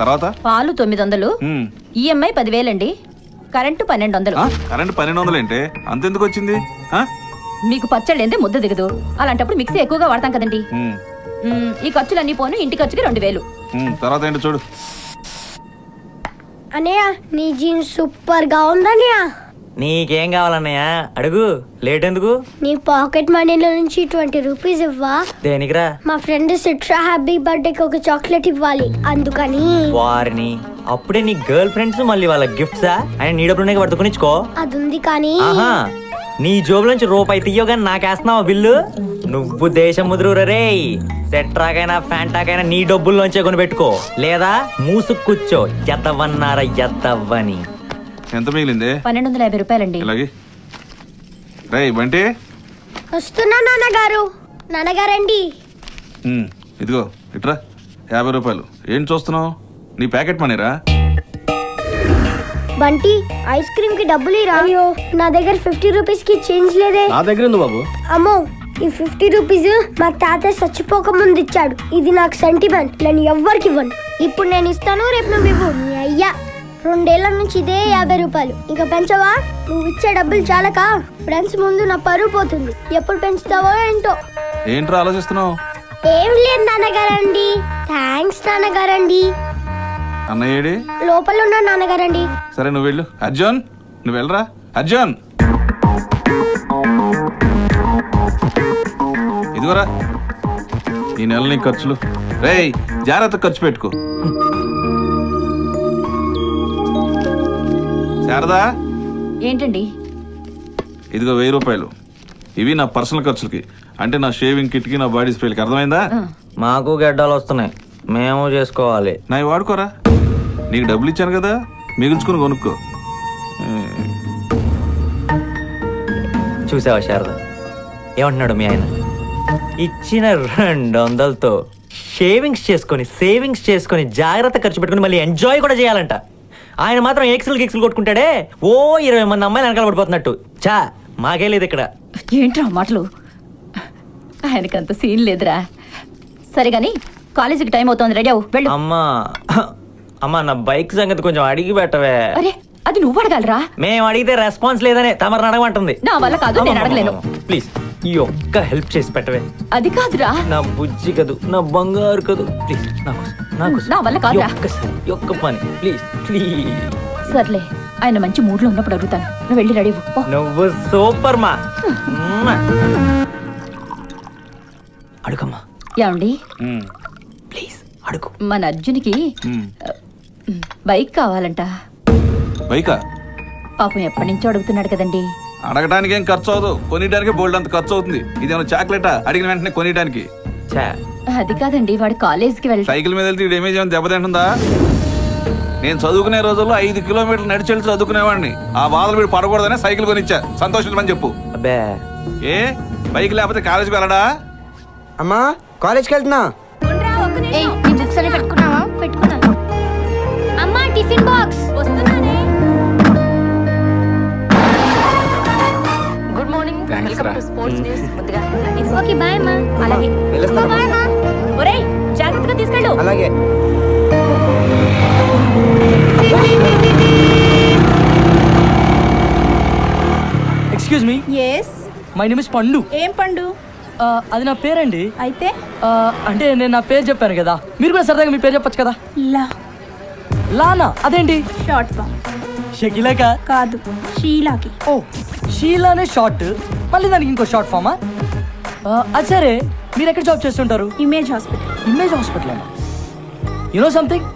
తర్వాత పాలు 900, ఈఎంఐ 10,000 అండి, కరెంటు 1200. కరెంటు 1200 ఏంటి? అంతెందుకు వచ్చింది? మీకు పచ్చళ్ళు ఏందే ముద్ద దిగదు, అలాంటప్పుడు మిక్సీ ఎక్కువగా వాడతాం కదండి. ఈ ఖర్చులన్నీ పోను, ఇంటి ఖర్చుకి 2000. తర్వాత ఏంటో చూడు. అన్నయ్య నీ జీన్స్ సూపర్ గా ఉందన్నయ్య. నీకేం కావాలన్నయ్య అడుగు, లేట్ ఎందుకు? నీ పాకెట్ మనీలో నుంచి 20 రూపీస్ ఇవ్వా. దేనికిరా? మా ఫ్రెండ్ సిట్రా హ్యాపీ బర్త్డేకి ఒక చాక్లెట్ ఇవ్వాలి, అందుకని. వారిని అప్పుడే నీ గర్ల్ ఫ్రెండ్స్ మళ్ళీ వాళ్ళ గిఫ్ట్సా? ఆయన నీ డబ్బులు ఉన్నాయి కాబట్టి కొనిచ్చుకో. అది ఉంది కానీ నీ జోబుల నుంచి రూపాయి తీయగాని నాకేస్తున్నావా బిల్లు? నువ్వు దేశం ముదురు రే. సెట్రాకైనా ఫ్యాంటాకైనా నీ డబ్బుల్లోంచే కొని పెట్టుకో, లేదా మూసుకు కూర్చో. ఎత్తవన్నారా ఎత్తవ్వని. ఎంత మిగిలింది? 1250 రూపాయలండి. బంటి వస్తున్నా నాన్నగారు. నాన్నగారండి. ఇదిగో ఇట్రా 50 రూపాయలు. ఏం చూస్తున్నావు? నీ ప్యాకెట్ మనీరా. బంటి ఐస్ క్రీమ్ కి డబ్బులు ఇరా. అయ్యో నా దగ్గర 50 రూపీస్ కి చేంజ్ లేదే. నా దగ్గర ఉంది బాబు. అమ్మో ఈ 50 రూపీస్ మా తాత చచ్చిపోక ముందు ఇచ్చాడు. ఇది నాకు సెంటిమెంట్, నేను ఎవ్వరికి ఇవ్వను. ఇప్పుడు నేను ఇస్తాను, రేపు నువ్వు ఇవ్వు. అయ్యా 2 ఏళ్ల నుంచి ఇదే 50 రూపాయలు. ఇంకా పెంచవా? నువ్వు ఇచ్చే డబ్బులు చాలక ఫ్రెండ్స్ ముందు నా పరువు పోతుంది. ఎప్పుడు పెంచుతావో ఏంటో. ఏంట్రా ఆలోచిస్తున్నావు? ఏం లేదు నాన్నగారండి. థ్యాంక్స్ నాన్నగారండి. అన్నయ్యేడి? లోపల ఉన్నా నాన్నగారండి. సరే నువ్వు వెళ్ళు. అర్జున్ నువ్వు వెళ్ళరా. అర్జున్ ఇదిగోరా ఈ నెల నీ ఖర్చులు. రేయ్ జాగ్రత్త ఖర్చు పెట్టుకో. శారదా. ఏంటండి? ఇదిగో 1000 రూపాయలు. ఇవి నా పర్సనల్ ఖర్చులకి, అంటే నా షేవింగ్ కిట్ కి, నా బాడీ స్ప్రేకి. అర్థమైందా? మాకు గడ్డాలు వస్తున్నాయి, మేము చేసుకోవాలి. నావి వాడుకోరా. నీకు డబ్బులు ఇచ్చాను కదా, మిగుల్చుకుని కొనుక్కో. చూసావా శారద ఏమంటున్నాడు మీ ఆయన? ఇచ్చిన 200తో షేవింగ్స్ చేసుకొని సేవింగ్స్ చేసుకొని జాగ్రత్త ఖర్చు పెట్టుకుని మళ్ళీ ఎంజాయ్ కూడా చేయాలంట. ఆయన మాత్రం ఎక్స్లు కొట్టుకుంటాడే, ఓ 20 మంది అమ్మాయిలు వెనకాల పడిపోతున్నట్టు. చా మాకే లేదు ఇక్కడ. ఏంట్రా మాటలు? ఆయనకంత సీన్ లేదురా. సరే గాని కాలేజీకి టైం అవుతోంది, రెడీ అవ్వు, వెళ్ళు. అమ్మా నా బైక్ సంగతి కొంచెం అడిగి పెట్టవే. అరే అది నువ్వు అడగాలరా. మేము అడిగితే రెస్పాన్స్ లేదనే తమరు అడగమంటుంది. నా వల్ల కాదు, నేను అడగలేను. ప్లీజ్ ఈ ఒక్క హెల్ప్ చేసి పెట్టవే. అది కాదురా. నా బుజ్జి కదూ, నా బంగారు కదూ, ప్లీజ్ నా వల్ల కాదురా. ఒక్క పని ప్లీజ్ ప్లీజ్. సర్లే, ఆయన మంచి మూడ్ లో ఉన్నప్పుడు అడుగుతాను. నువ్వు వెళ్ళి రెడీ. నువ్వు సూపర్ మా. అడుగమ్మా. ఏమండి ప్లీజ్ అడుగు. మన అర్జున్కి బైక్ కావాలంట. బైకా? పాపం ఎప్పటి నుంచో అడుగుతున్నాడు కదండి. అడగడానికి ఏం ఖర్చు అవదు, కొనియడానికి బోల్డ్ అంత ఖర్చు అవుతుంది. ఇదేమో చాక్లెటా అడిగిన వెంటనే కొనియడానికి? అది కాదండి, వాడు కాలేజీకి వెళ్ళి సైకిల్ మీద వెళ్తే డేమేజ్ ఏమైనా దెబ్బతింటుందా? నేను చదువుకునే రోజుల్లో 5 కిలోమీటర్లు నడిచి వెళ్ళి చదువుకునేవాడిని. ఆ బాధలు మీరు పడకూడదనే సైకిల్ కొనిచ్చా. సంతోషించమని చెప్పు. ఏ బైక్ లేకపోతే కాలేజీకి వెళ్ళడా? అమ్మా కాలేజ్కి వెళ్తున్నా. పెట్టుకున్నాను. అమ్మా టిఫిన్ బాక్స్. వస్తున్నానే. Good morning, welcome to sports news. ముందుగా ఓకే బాయ్ అమ్మా. అలాగే బాయ్ అమ్మా. ఒరేయ్ జాగ్రత్తగా తీసుకెళ్ళు. అలాగే. Excuse me. yes my name is Pandu. ఏం పండు? అది నా పేరండి. అయితే అంటే నేను నా పేరు చెప్పాను కదా, మీరు కూడా సరదాగా మీ పేరు చెప్పొచ్చు కదా. లానా అదేంటి? Short form. షకీలాకా? కాదు, షీలాకి. ఓ షీలానే షార్ట్, మళ్ళీ దానికి ఇంకో షార్ట్ ఫామా? అది సరే, మీరు ఎక్కడ జాబ్ చేస్తుంటారు? Image hospital. ఇమేజ్ హాస్పిటల్ అమ్మా. యూనో సంథింగ్,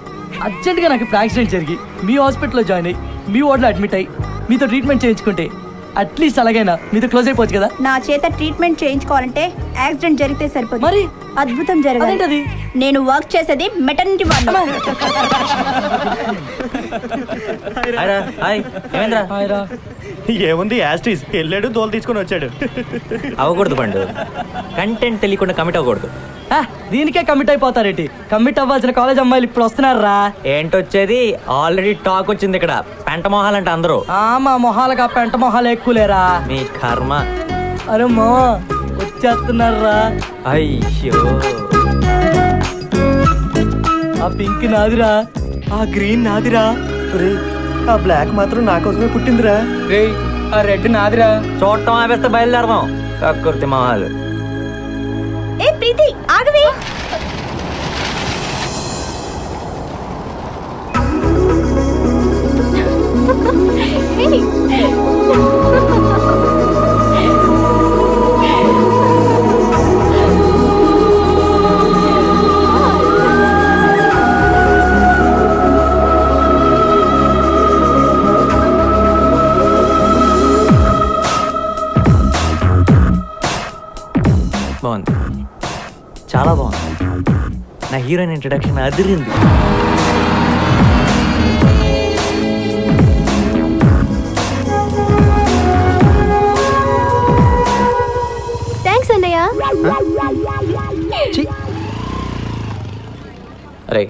అర్జెంట్గా నాకు ఇప్పుడు యాక్సిడెంట్ జరిగి మీ హాస్పిటల్లో జాయిన్ అయ్యి మీ వార్డులో అడ్మిట్ అయ్యి మీతో ట్రీట్మెంట్ చేయించుకుంటే అట్లీస్ట్ అలాగైనా మీతో క్లోజ్ అయిపోవచ్చు కదా. నా చేత ట్రీట్మెంట్ చేయించుకోవాలంటే యాక్సిడెంట్ జరిగితే సరిపోతుంది. మరి అద్భుతం జరగాలి. నేను వర్క్ చేసేది మెటర్నిటీ వార్డులో. ఏముంది, యాస్టీస్ వెళ్ళాడు, దోలు తీసుకొని వచ్చాడు. అవ్వకూడదు పండు, కంటెంట్ తెలియకుండా కమిట్ అవ్వకూడదు. దీనికే కమిట్ అయిపోతారేంటి? కమిట్ అవ్వాల్సిన కాలేజ్ అమ్మాయిలు ఇప్పుడు వస్తున్నారా? ఏంటొచ్చేది, ఆల్రెడీ టాక్ వచ్చింది ఇక్కడ. పెంట మొహాలంట అందరూ. మా మొహాలుగా పెంట మొహాలు ఎక్కువలేరా? మీ కర్మ. అరే మా వచ్చేస్తున్నారా? అయ్యో ఆ పింక్ నాదిరా. ఆ గ్రీన్ నాదిరా. ఆ బ్లాక్ మాత్రం నా కోసమే పుట్టిందిరా. రే ఆ రెడ్ నాదిరా. చూడటం ఆపేస్తే బయలుదేరదాం. కక్కుర్తి మొహాలు. ఏ ప్రీతి ఆగవే. బాగుంది, చాలా బాగుంది. నా హీరోయిన్ ఇంట్రడక్షన్ అదిరింది. థ్యాంక్స్ అన్నయ్య. అరే